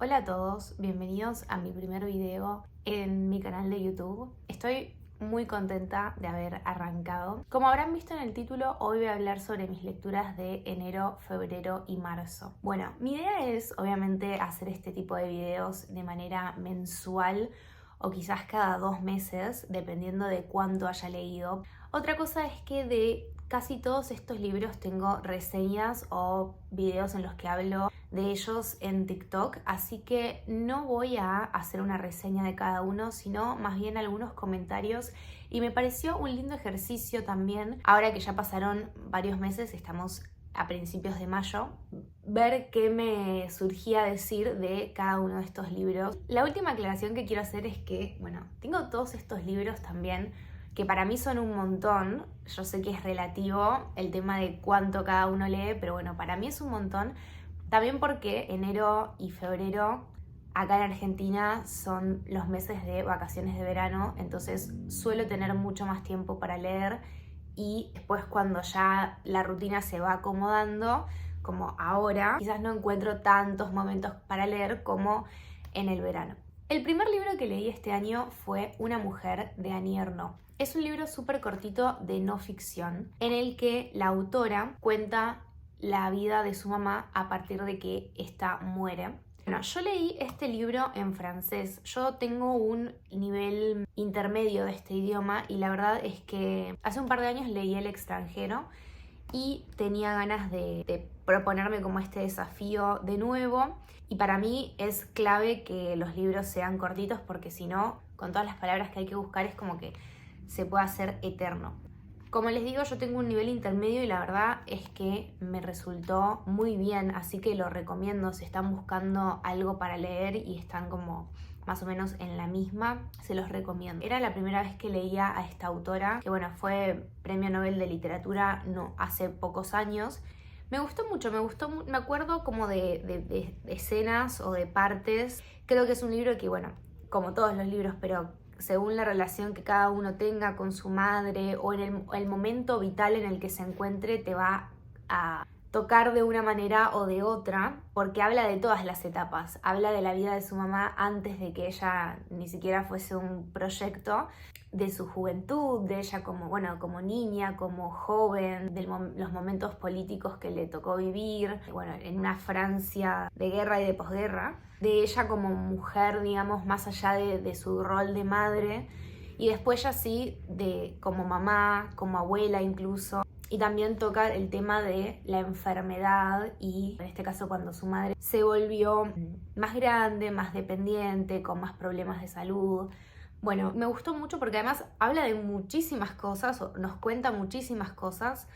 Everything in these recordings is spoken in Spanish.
Hola a todos, bienvenidos a mi primer video en mi canal de YouTube. Estoy muy contenta de haber arrancado. Como habrán visto en el título, hoy voy a hablar sobre mis lecturas de enero, febrero y marzo. Bueno, mi idea es obviamente hacer este tipo de videos de manera mensual o quizás cada 2 meses, dependiendo de cuánto haya leído. Otra cosa es que de casi todos estos libros tengo reseñas o videos en los que hablo de ellos en TikTok, así que no voy a hacer una reseña de cada uno, sino más bien algunos comentarios, y me pareció un lindo ejercicio también, ahora que ya pasaron varios meses, estamos a principios de mayo, ver qué me surgía decir de cada uno de estos libros. La última aclaración que quiero hacer es que, bueno, tengo todos estos libros también que para mí son un montón. Yo sé que es relativo el tema de cuánto cada uno lee, pero bueno, para mí es un montón. También porque enero y febrero acá en Argentina son los meses de vacaciones de verano, entonces suelo tener mucho más tiempo para leer, y después cuando ya la rutina se va acomodando, como ahora, quizás no encuentro tantos momentos para leer como en el verano. El primer libro que leí este año fue Una mujer de Annie Ernaux. Es un libro súper cortito de no ficción en el que la autora cuenta la vida de su mamá a partir de que ésta muere. Bueno, yo leí este libro en francés. Yo tengo un nivel intermedio de este idioma y la verdad es que hace un par de años leí El extranjero y tenía ganas de proponerme como este desafío de nuevo. Y para mí es clave que los libros sean cortitos porque si no, con todas las palabras que hay que buscar es como que se puede hacer eterno. Como les digo, yo tengo un nivel intermedio y la verdad es que me resultó muy bien, así que lo recomiendo si están buscando algo para leer y están como más o menos en la misma, se los recomiendo. Era la primera vez que leía a esta autora, que bueno, fue Premio Nobel de Literatura no hace pocos años. Me gustó mucho, me acuerdo como de escenas o de partes. Creo que es un libro que, bueno, como todos los libros, pero según la relación que cada uno tenga con su madre o en el momento vital en el que se encuentre, te va a tocar de una manera o de otra, porque habla de todas las etapas. Habla de la vida de su mamá antes de que ella ni siquiera fuese un proyecto, de su juventud, de ella como, bueno, como niña, como joven, de los momentos políticos que le tocó vivir, bueno, en una Francia de guerra y de posguerra, de ella como mujer, digamos, más allá de su rol de madre, y después ya sí, de como mamá, como abuela incluso. Y también toca el tema de la enfermedad y, en este caso, cuando su madre se volvió más grande, más dependiente, con más problemas de salud. Bueno, me gustó mucho porque además habla de muchísimas cosas, o nos cuenta muchísimas cosas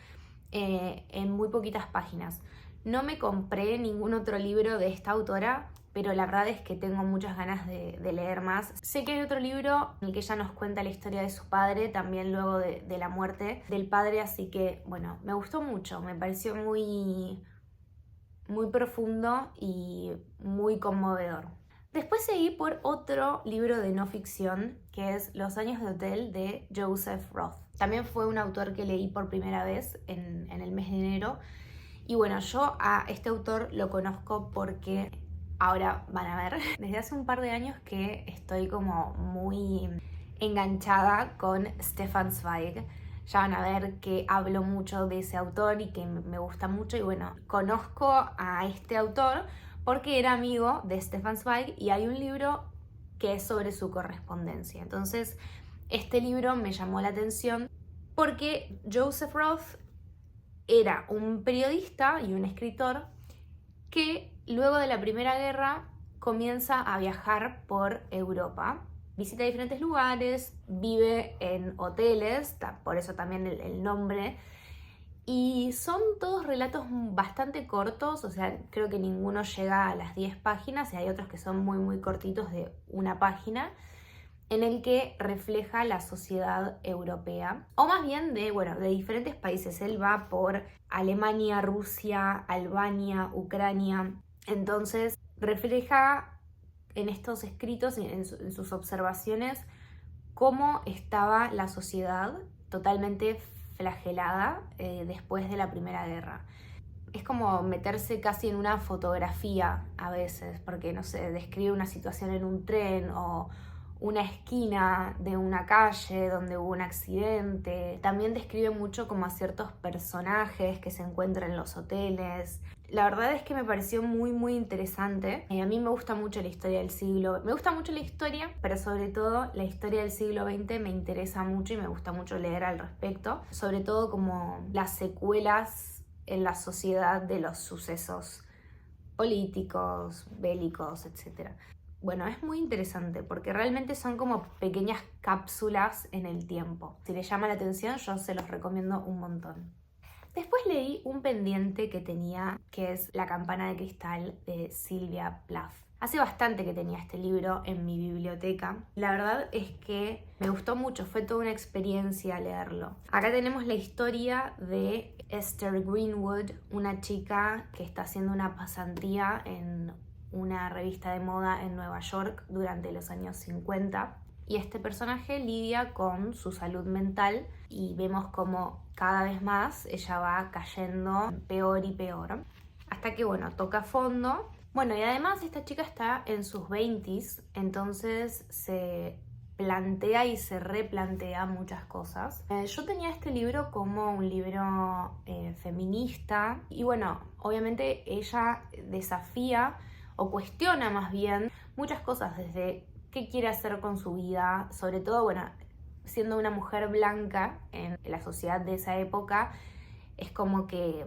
en muy poquitas páginas. No me compré ningún otro libro de esta autora, pero la verdad es que tengo muchas ganas de leer más. Sé que hay otro libro en el que ella nos cuenta la historia de su padre, también luego de la muerte del padre, así que bueno, me gustó mucho, me pareció muy, muy profundo y muy conmovedor. Después seguí por otro libro de no ficción, que es Los años de hotel de Joseph Roth. También fue un autor que leí por primera vez en el mes de enero. Y bueno, yo a este autor lo conozco porque, ahora van a ver, desde hace un par de años que estoy como muy enganchada con Stefan Zweig. Ya van a ver que hablo mucho de ese autor y que me gusta mucho. Y bueno, conozco a este autor porque era amigo de Stefan Zweig y hay un libro que es sobre su correspondencia. Entonces, este libro me llamó la atención porque Joseph Roth era un periodista y un escritor que luego de la Primera Guerra comienza a viajar por Europa. Visita diferentes lugares, vive en hoteles, por eso también el nombre. Y son todos relatos bastante cortos, o sea, creo que ninguno llega a las 10 páginas y hay otros que son muy muy cortitos de una página, en el que refleja la sociedad europea, o más bien de diferentes países. Él va por Alemania, Rusia, Albania, Ucrania, entonces refleja en estos escritos, en sus observaciones, cómo estaba la sociedad totalmente flagelada después de la Primera Guerra. es como meterse casi en una fotografía a veces, porque no sé, describe una situación en un tren o una esquina de una calle donde hubo un accidente. También describe mucho como a ciertos personajes que se encuentran en los hoteles. La verdad es que me pareció muy interesante. A mí me gusta mucho la historia del siglo. Me gusta mucho la historia, pero sobre todo la historia del siglo XX me interesa mucho y me gusta mucho leer al respecto. Sobre todo como las secuelas en la sociedad de los sucesos políticos, bélicos, etc. Bueno, es muy interesante porque realmente son como pequeñas cápsulas en el tiempo. Si les llama la atención, yo se los recomiendo un montón. Después leí un pendiente que tenía, que es La campana de cristal de Sylvia Plath. Hace bastante que tenía este libro en mi biblioteca. La verdad es que me gustó mucho, fue toda una experiencia leerlo. Acá tenemos la historia de Esther Greenwood, una chica que está haciendo una pasantía en una revista de moda en Nueva York durante los años 50. Y este personaje lidia con su salud mental y vemos como cada vez más ella va cayendo peor y peor. Hasta que, bueno, toca fondo. Bueno, y además esta chica está en sus 20s, entonces se plantea y se replantea muchas cosas. Yo tenía este libro como un libro feminista y bueno, obviamente ella desafía o cuestiona más bien muchas cosas desde qué quiere hacer con su vida, sobre todo, bueno, siendo una mujer blanca en la sociedad de esa época, es como que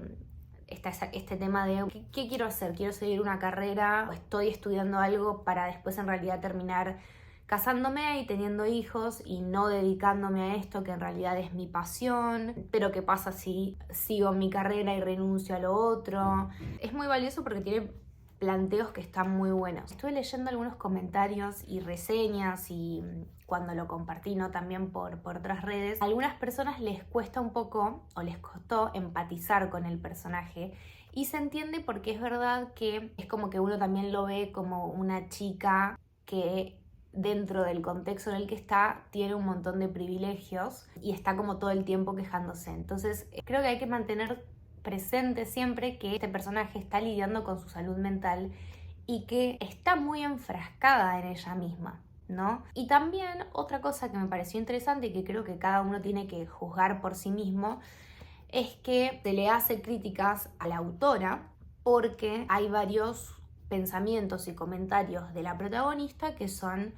está este tema de ¿qué quiero hacer? ¿Quiero seguir una carrera? ¿O estoy estudiando algo para después en realidad terminar casándome y teniendo hijos y no dedicándome a esto que en realidad es mi pasión? Pero ¿qué pasa si sigo mi carrera y renuncio a lo otro? Es muy valioso porque tiene planteos que están muy buenos. Estuve leyendo algunos comentarios y reseñas y cuando lo compartí, ¿no? También por otras redes, a algunas personas les cuesta un poco o les costó empatizar con el personaje y se entiende porque es verdad que es como que uno también lo ve como una chica que dentro del contexto en el que está tiene un montón de privilegios y está como todo el tiempo quejándose. Entonces creo que hay que mantener presente siempre que este personaje está lidiando con su salud mental y que está muy enfrascada en ella misma, ¿no? Y también otra cosa que me pareció interesante y que creo que cada uno tiene que juzgar por sí mismo es que se le hace críticas a la autora porque hay varios pensamientos y comentarios de la protagonista que son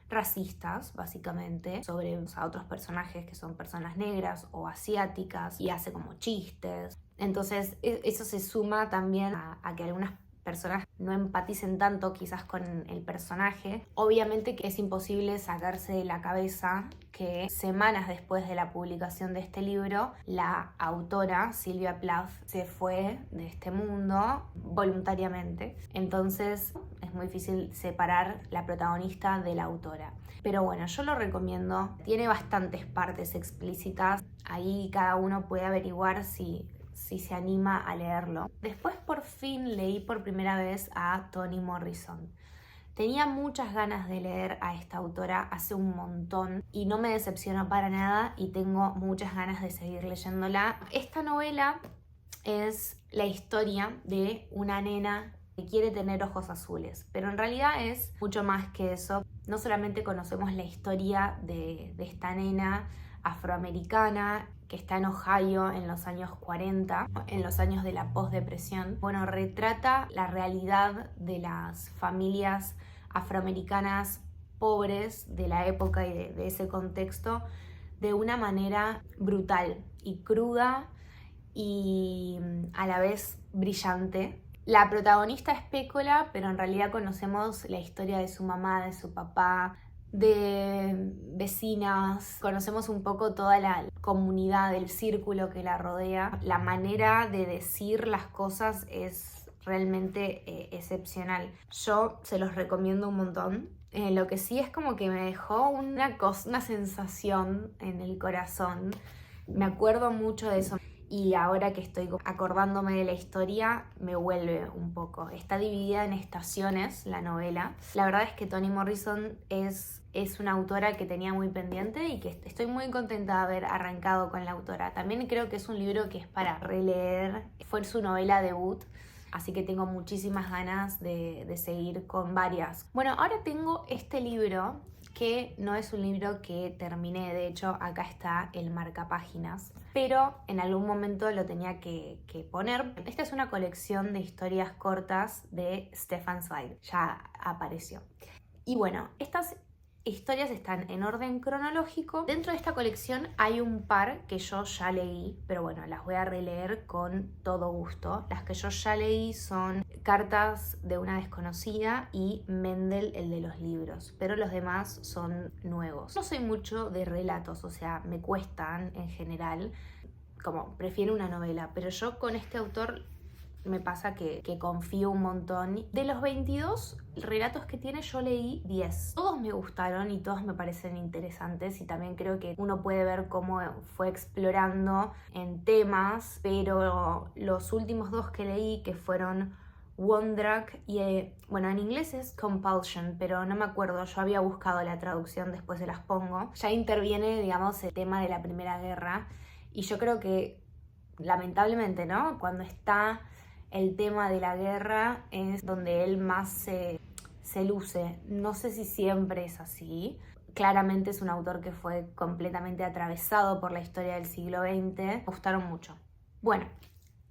racistas, básicamente, sobre a otros personajes que son personas negras o asiáticas y hace como chistes. Entonces eso se suma también a que algunas personas no empaticen tanto quizás con el personaje. Obviamente que es imposible sacarse de la cabeza que semanas después de la publicación de este libro, la autora Sylvia Plath se fue de este mundo voluntariamente. Entonces es muy difícil separar la protagonista de la autora. Pero bueno, yo lo recomiendo. Tiene bastantes partes explícitas. Ahí cada uno puede averiguar si se anima a leerlo. Después por fin leí por primera vez a Toni Morrison. Tenía muchas ganas de leer a esta autora hace un montón y no me decepcionó para nada y tengo muchas ganas de seguir leyéndola. Esta novela es la historia de una nena que quiere tener ojos azules, pero en realidad es mucho más que eso. No solamente conocemos la historia de esta nena afroamericana que está en Ohio en los años 40, en los años de la posdepresión. Bueno, retrata la realidad de las familias afroamericanas pobres de la época y de ese contexto de una manera brutal y cruda y a la vez brillante. La protagonista es Pécola, pero en realidad conocemos la historia de su mamá, de su papá, de vecinas, conocemos un poco toda la comunidad, el círculo que la rodea. La manera de decir las cosas es realmente excepcional. Yo se los recomiendo un montón. Lo que sí es como que me dejó una sensación en el corazón. Me acuerdo mucho de eso. Y ahora que estoy acordándome de la historia, me vuelve un poco. Está dividida en estaciones la novela. La verdad es que Toni Morrison es es una autora que tenía muy pendiente y que estoy muy contenta de haber arrancado con la autora. También creo que es un libro que es para releer. Fue su novela debut, así que tengo muchísimas ganas de seguir con varias. Bueno, ahora tengo este libro que no es un libro que terminé. De hecho, acá está el marcapáginas, pero en algún momento lo tenía que poner. Esta es una colección de historias cortas de Stefan Zweig. Ya apareció. Y bueno, estas historias están en orden cronológico. Dentro de esta colección hay un par que yo ya leí, pero bueno, las voy a releer con todo gusto. Las que yo ya leí son Cartas de una desconocida y Mendel, el de los libros, pero los demás son nuevos. No soy mucho de relatos, o sea, me cuestan en general, como prefiero una novela, pero yo con este autor me pasa que confío un montón. De los 22 relatos que tiene, yo leí 10. Todos me gustaron y todos me parecen interesantes, y también creo que uno puede ver cómo fue explorando en temas, pero los últimos dos que leí, que fueron Wondrak y, bueno, en inglés es Compulsion, pero no me acuerdo, yo había buscado la traducción, después se las pongo. Ya interviene, digamos, el tema de la Primera Guerra, y yo creo que, lamentablemente, ¿no?, cuando está el tema de la guerra es donde él más se luce. No sé si siempre es así. Claramente es un autor que fue completamente atravesado por la historia del siglo XX. Me gustaron mucho. Bueno,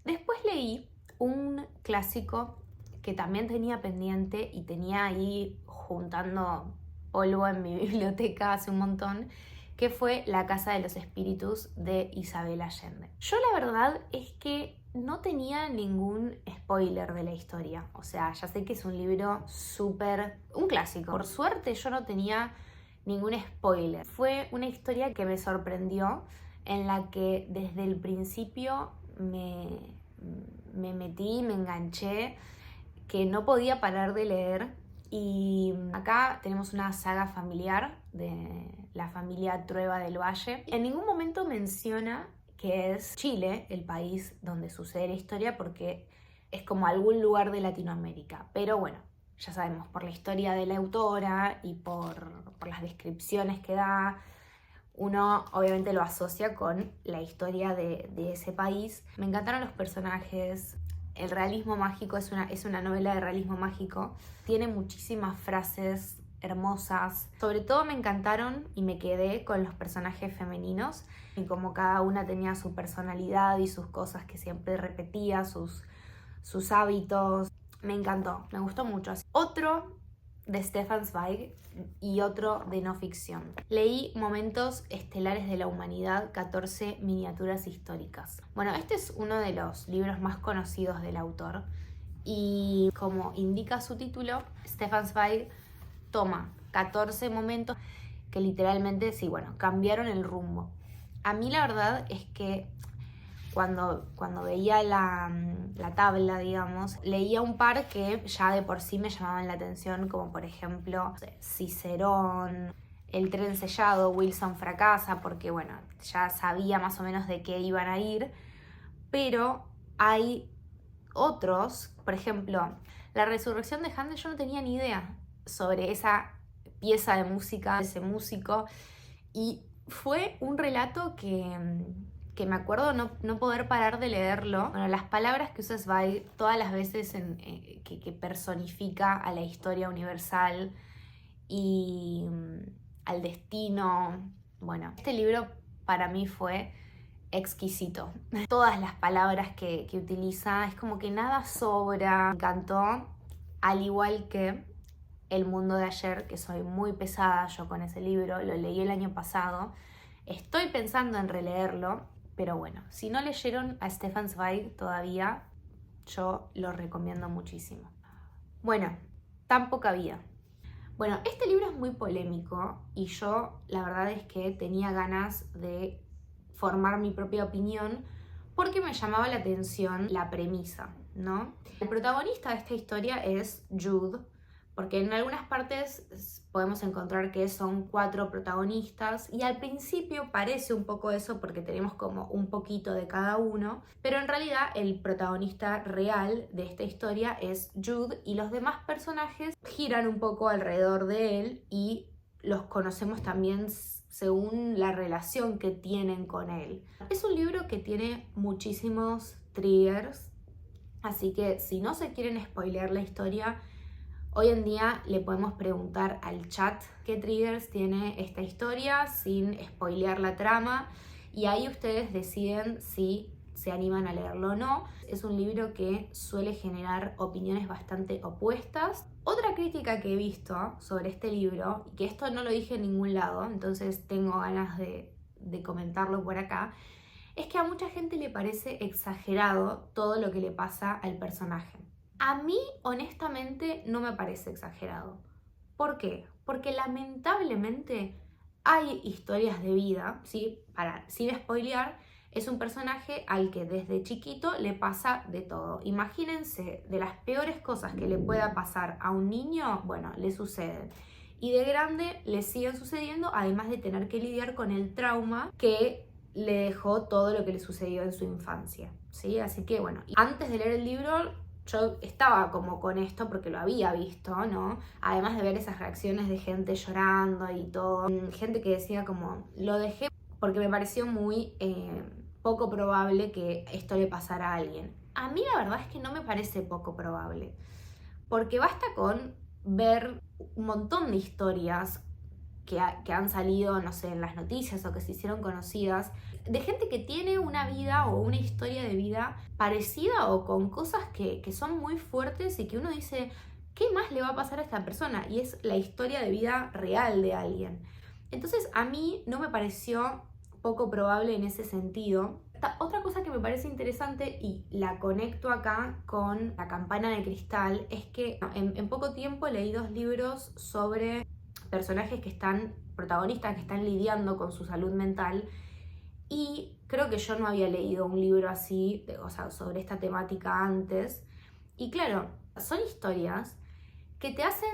después leí un clásico que también tenía pendiente y tenía ahí juntando polvo en mi biblioteca hace un montón, que fue La Casa de los Espíritus de Isabel Allende. Yo la verdad es que no tenía ningún spoiler de la historia. O sea, ya sé que es un libro súper... un clásico. Por suerte yo no tenía ningún spoiler. Fue una historia que me sorprendió, en la que desde el principio me metí, me enganché, que no podía parar de leer. Y acá tenemos una saga familiar de la familia Trueba del Valle. En ningún momento menciona que es Chile el país donde sucede la historia, porque es como algún lugar de Latinoamérica. Pero bueno, ya sabemos, por la historia de la autora y por las descripciones que da, uno obviamente lo asocia con la historia de ese país. Me encantaron los personajes. El realismo mágico es una novela de realismo mágico. Tiene muchísimas frases hermosas. Sobre todo me encantaron y me quedé con los personajes femeninos, y como cada una tenía su personalidad y sus cosas que siempre repetía, sus hábitos. Me encantó, me gustó mucho. Otro de Stefan Zweig y otro de no ficción. Leí Momentos Estelares de la Humanidad, 14 miniaturas históricas. Bueno, este es uno de los libros más conocidos del autor, y como indica su título, Stefan Zweig toma 14 momentos que literalmente, sí, bueno, cambiaron el rumbo. A mí la verdad es que cuando veía la tabla, digamos, leía un par que ya de por sí me llamaban la atención, como por ejemplo Cicerón, El tren sellado, Wilson fracasa, porque bueno, ya sabía más o menos de qué iban a ir. Pero hay otros, por ejemplo, La resurrección de Handel. Yo no tenía ni idea sobre esa pieza de música, ese músico, y fue un relato que me acuerdo no poder parar de leerlo. Bueno, las palabras que usa Zweig todas las veces que personifica a la historia universal y al destino. Bueno, este libro para mí fue exquisito. Todas las palabras que utiliza, es como que nada sobra. Me encantó, al igual que El mundo de ayer, que soy muy pesada yo con ese libro. Lo leí el año pasado. Estoy pensando en releerlo, pero bueno, si no leyeron a Stefan Zweig todavía, yo lo recomiendo muchísimo. Bueno, Tan poca vida. Bueno, este libro es muy polémico y yo la verdad es que tenía ganas de formar mi propia opinión, porque me llamaba la atención la premisa, ¿no? El protagonista de esta historia es Jude, porque en algunas partes podemos encontrar que son 4 protagonistas, y al principio parece un poco eso porque tenemos como un poquito de cada uno, pero en realidad el protagonista real de esta historia es Jude, y los demás personajes giran un poco alrededor de él y los conocemos también según la relación que tienen con él. Es un libro que tiene muchísimos triggers, así que si no se quieren spoilear la historia, hoy en día le podemos preguntar al chat qué triggers tiene esta historia sin spoilear la trama, y ahí ustedes deciden si se animan a leerlo o no. Es un libro que suele generar opiniones bastante opuestas. Otra crítica que he visto sobre este libro, y que esto no lo dije en ningún lado, entonces tengo ganas de comentarlo por acá, es que a mucha gente le parece exagerado todo lo que le pasa al personaje. A mí, honestamente, no me parece exagerado. ¿Por qué? Porque lamentablemente hay historias de vida, ¿sí? Sin spoilear, es un personaje al que desde chiquito le pasa de todo. Imagínense, de las peores cosas que le pueda pasar a un niño, bueno, le suceden. Y de grande le siguen sucediendo, además de tener que lidiar con el trauma que le dejó todo lo que le sucedió en su infancia, ¿sí? Así que, bueno, antes de leer el libro, yo estaba como con esto porque lo había visto, ¿no? Además de ver esas reacciones de gente llorando y todo. Gente que decía como, lo dejé porque me pareció muy poco probable que esto le pasara a alguien. A mí la verdad es que no me parece poco probable. Porque basta con ver un montón de historias que han salido, no sé, en las noticias o que se hicieron conocidas, de gente que tiene una vida o una historia de vida parecida o con cosas que son muy fuertes y que uno dice, ¿qué más le va a pasar a esta persona? Y es la historia de vida real de alguien. Entonces a mí no me pareció poco probable en ese sentido. Otra cosa que me parece interesante y la conecto acá con La campana de cristal es que en poco tiempo leí 2 libros sobre personajes protagonistas que están lidiando con su salud mental, y creo que yo no había leído un libro así, o sea, sobre esta temática antes. Y claro, son historias que te hacen,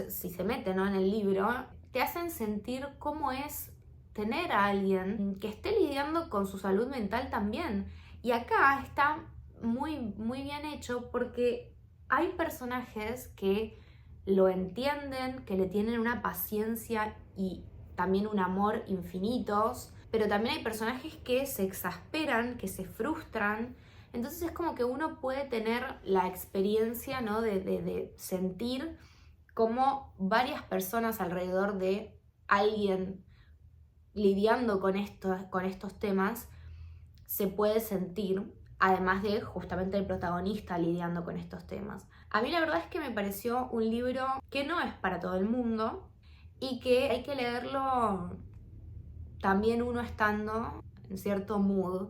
si se mete, ¿no?, en el libro, te hacen sentir cómo es tener a alguien que esté lidiando con su salud mental también. Y acá está muy, muy bien hecho porque hay personajes que lo entienden, que le tienen una paciencia y también un amor infinitos, pero también hay personajes que se exasperan, que se frustran. Entonces es como que uno puede tener la experiencia, ¿no?, de sentir cómo varias personas alrededor de alguien lidiando con estos temas se puede sentir, además de justamente el protagonista lidiando con estos temas. A mí la verdad es que me pareció un libro que no es para todo el mundo y que hay que leerlo también uno estando en cierto mood.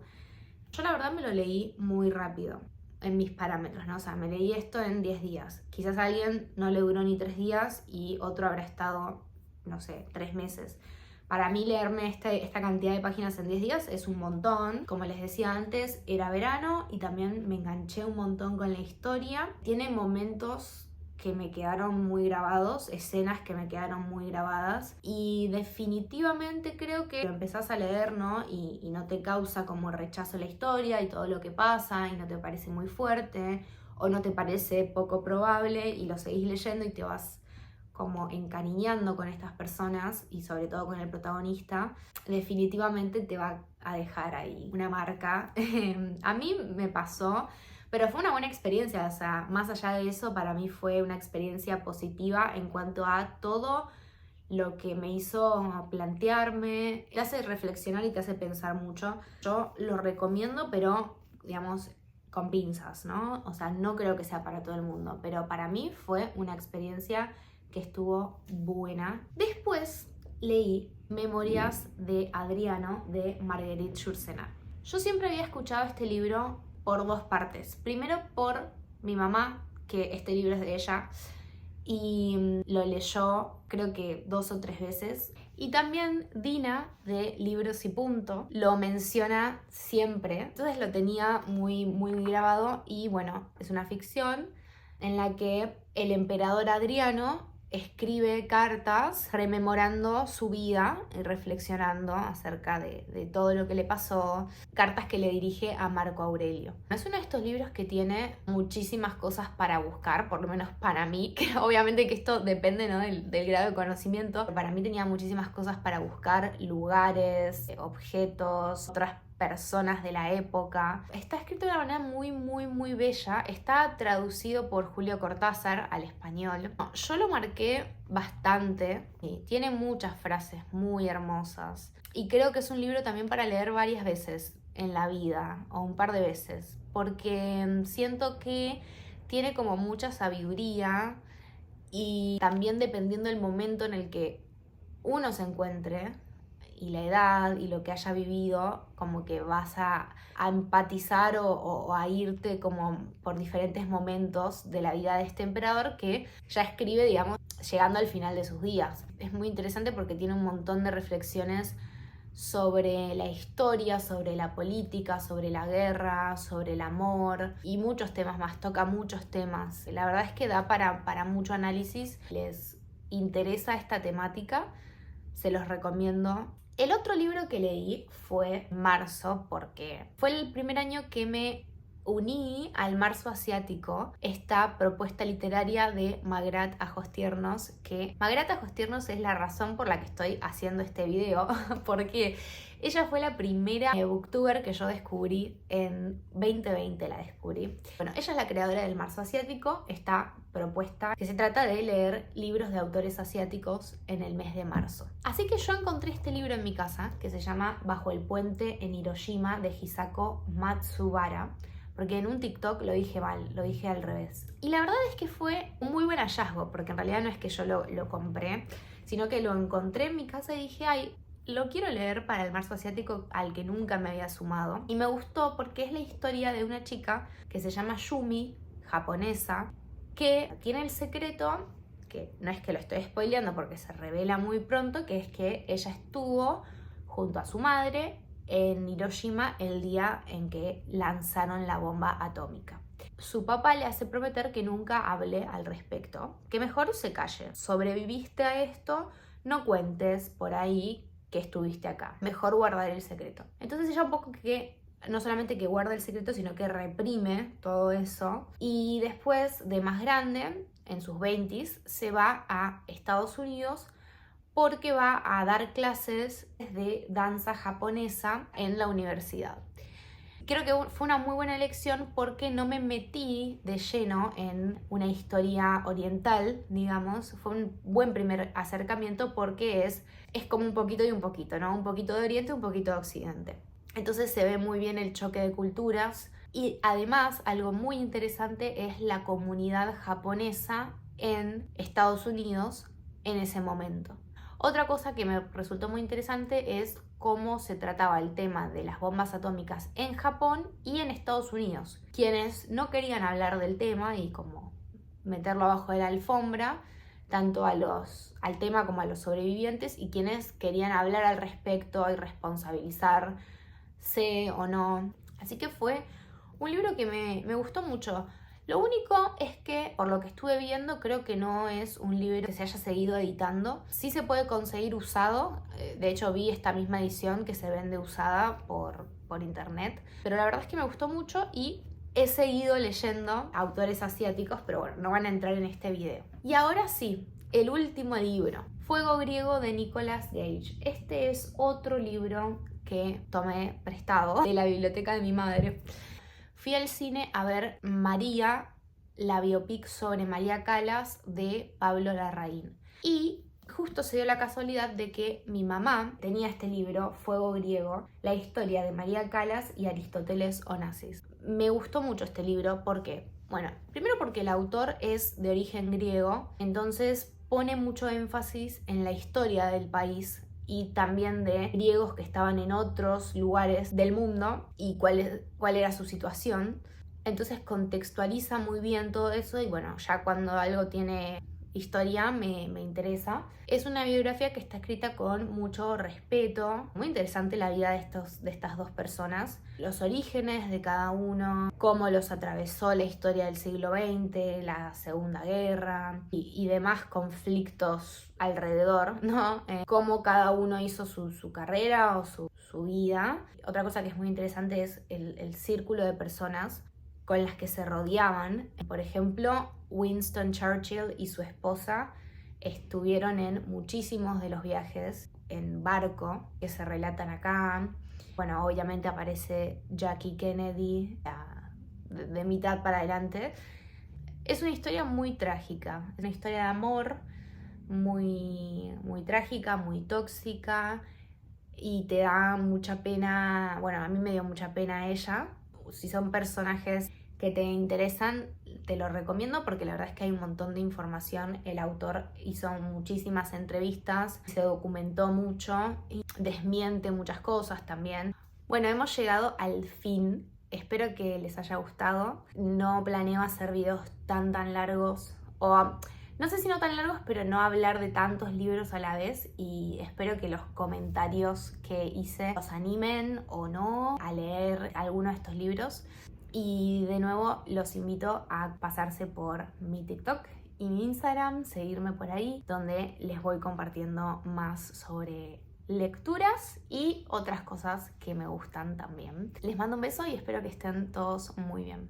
Yo la verdad me lo leí muy rápido en mis parámetros, ¿no? O sea, me leí esto en 10 días. Quizás a alguien no le duró ni 3 días y otro habrá estado, no sé, 3 meses. Para mí leerme esta cantidad de páginas en 10 días es un montón. Como les decía antes, era verano y también me enganché un montón con la historia. Tiene momentos que me quedaron muy grabados, escenas que me quedaron muy grabadas, y definitivamente creo que lo empezás a leer, ¿no?, y no te causa como rechazo la historia y todo lo que pasa y no te parece muy fuerte o no te parece poco probable y lo seguís leyendo y te vas como encariñando con estas personas y sobre todo con el protagonista, definitivamente te va a dejar ahí una marca. A mí me pasó, pero fue una buena experiencia, o sea, más allá de eso, para mí fue una experiencia positiva en cuanto a todo lo que me hizo plantearme, te hace reflexionar y te hace pensar mucho. Yo lo recomiendo, pero digamos con pinzas, ¿no? O sea, no creo que sea para todo el mundo, pero para mí fue una experiencia que estuvo buena. Después leí Memorias de Adriano de Marguerite Yourcenar. Yo siempre había escuchado este libro por 2 partes. Primero por mi mamá, que este libro es de ella, y lo leyó creo que 2 o 3 veces. Y también Dina de Libros y Punto lo menciona siempre. Entonces lo tenía muy, muy grabado y bueno, es una ficción en la que el emperador Adriano escribe cartas rememorando su vida y reflexionando acerca de todo lo que le pasó, cartas que le dirige a Marco Aurelio. Es uno de estos libros que tiene muchísimas cosas para buscar, por lo menos para mí, que obviamente que esto depende, ¿no?, del grado de conocimiento. Para mí tenía muchísimas cosas para buscar, lugares, objetos, otras personas de la época. Está escrito de una manera muy bella. Está traducido por Julio Cortázar al español. Yo lo marqué bastante. Tiene muchas frases muy hermosas. Y creo que es un libro también para leer varias veces en la vida, o un par de veces, porque siento que tiene como mucha sabiduría, y también dependiendo del momento en el que uno se encuentre y la edad y lo que haya vivido, como que vas a empatizar o a irte como por diferentes momentos de la vida de este emperador que ya escribe, digamos, llegando al final de sus días. Es muy interesante porque tiene un montón de reflexiones sobre la historia, sobre la política, sobre la guerra, sobre el amor y muchos temas más. Toca muchos temas. La verdad es que da para mucho análisis. Les interesa esta temática, se los recomiendo. El otro libro que leí fue Marzo, porque fue el primer año que me uní al Marzo Asiático, esta propuesta literaria de Magrat Ajostiernos, que Magrat Ajostiernos es la razón por la que estoy haciendo este video, porque ella fue la primera booktuber que yo descubrí en 2020, la descubrí. Bueno, ella es la creadora del Marzo Asiático, esta propuesta que se trata de leer libros de autores asiáticos en el mes de marzo. Así que yo encontré este libro en mi casa, que se llama Bajo el puente en Hiroshima, de Hisako Matsubara, porque en un TikTok lo dije mal, lo dije al revés. Y la verdad es que fue un muy buen hallazgo, porque en realidad no es que yo lo compré, sino que lo encontré en mi casa y dije, ay, lo quiero leer para el Marzo Asiático al que nunca me había sumado. Y me gustó porque es la historia de una chica que se llama Yumi, japonesa, que tiene el secreto, que no es que lo estoy spoileando porque se revela muy pronto, que es que ella estuvo junto a su madre en Hiroshima el día en que lanzaron la bomba atómica. Su papá le hace prometer que nunca hable al respecto, que mejor se calle. Sobreviviste a esto, no cuentes por ahí que estuviste acá. Mejor guardar el secreto. Entonces ella un poco que no solamente que guarda el secreto, sino que reprime todo eso. Y después, de más grande, en sus 20s, se va a Estados Unidos porque va a dar clases de danza japonesa en la universidad. Creo que fue una muy buena elección porque no me metí de lleno en una historia oriental, digamos. Fue un buen primer acercamiento porque es como un poquito y un poquito, ¿no? Un poquito de Oriente y un poquito de Occidente. Entonces se ve muy bien el choque de culturas y además algo muy interesante es la comunidad japonesa en Estados Unidos en ese momento. Otra cosa que me resultó muy interesante es cómo se trataba el tema de las bombas atómicas en Japón y en Estados Unidos. Quienes no querían hablar del tema y como meterlo abajo de la alfombra, tanto al tema como a los sobrevivientes, y quienes querían hablar al respecto y responsabilizarse o no. Así que fue un libro que me gustó mucho. Lo único es que, por lo que estuve viendo, creo que no es un libro que se haya seguido editando. Sí se puede conseguir usado. De hecho, vi esta misma edición que se vende usada por internet. Pero la verdad es que me gustó mucho y he seguido leyendo autores asiáticos, pero bueno, no van a entrar en este video. Y ahora sí, el último libro. Fuego griego, de Nicolas Gage. Este es otro libro que tomé prestado de la biblioteca de mi madre. Fui al cine a ver María, la biopic sobre María Callas de Pablo Larraín. Y justo se dio la casualidad de que mi mamá tenía este libro, Fuego griego, la historia de María Callas y Aristóteles Onassis. Me gustó mucho este libro porque, bueno, primero porque el autor es de origen griego, entonces pone mucho énfasis en la historia del país y también de griegos que estaban en otros lugares del mundo y cuál era su situación. Entonces contextualiza muy bien todo eso y bueno, ya cuando algo tiene historia me interesa. Es una biografía que está escrita con mucho respeto. Muy interesante la vida de estas dos personas, los orígenes de cada uno, cómo los atravesó la historia del siglo XX, la Segunda Guerra y demás conflictos alrededor, ¿no? Cómo cada uno hizo su carrera o su vida. Otra cosa que es muy interesante es el círculo de personas con las que se rodeaban. Por ejemplo, Winston Churchill y su esposa estuvieron en muchísimos de los viajes en barco que se relatan acá. Bueno, obviamente aparece Jackie Kennedy de mitad para adelante. Es una historia muy trágica, es una historia de amor muy, muy trágica, muy tóxica, y te da mucha pena. Bueno, a mí me dio mucha pena ella. Si son personajes que te interesan, te lo recomiendo porque la verdad es que hay un montón de información. El autor hizo muchísimas entrevistas, se documentó mucho y desmiente muchas cosas también. Bueno, hemos llegado al fin. Espero que les haya gustado. No planeo hacer videos tan largos, o no sé si no tan largos, pero no hablar de tantos libros a la vez, y espero que los comentarios que hice los animen o no a leer alguno de estos libros. Y de nuevo los invito a pasarse por mi TikTok y mi Instagram, seguirme por ahí, donde les voy compartiendo más sobre lecturas y otras cosas que me gustan también. Les mando un beso y espero que estén todos muy bien.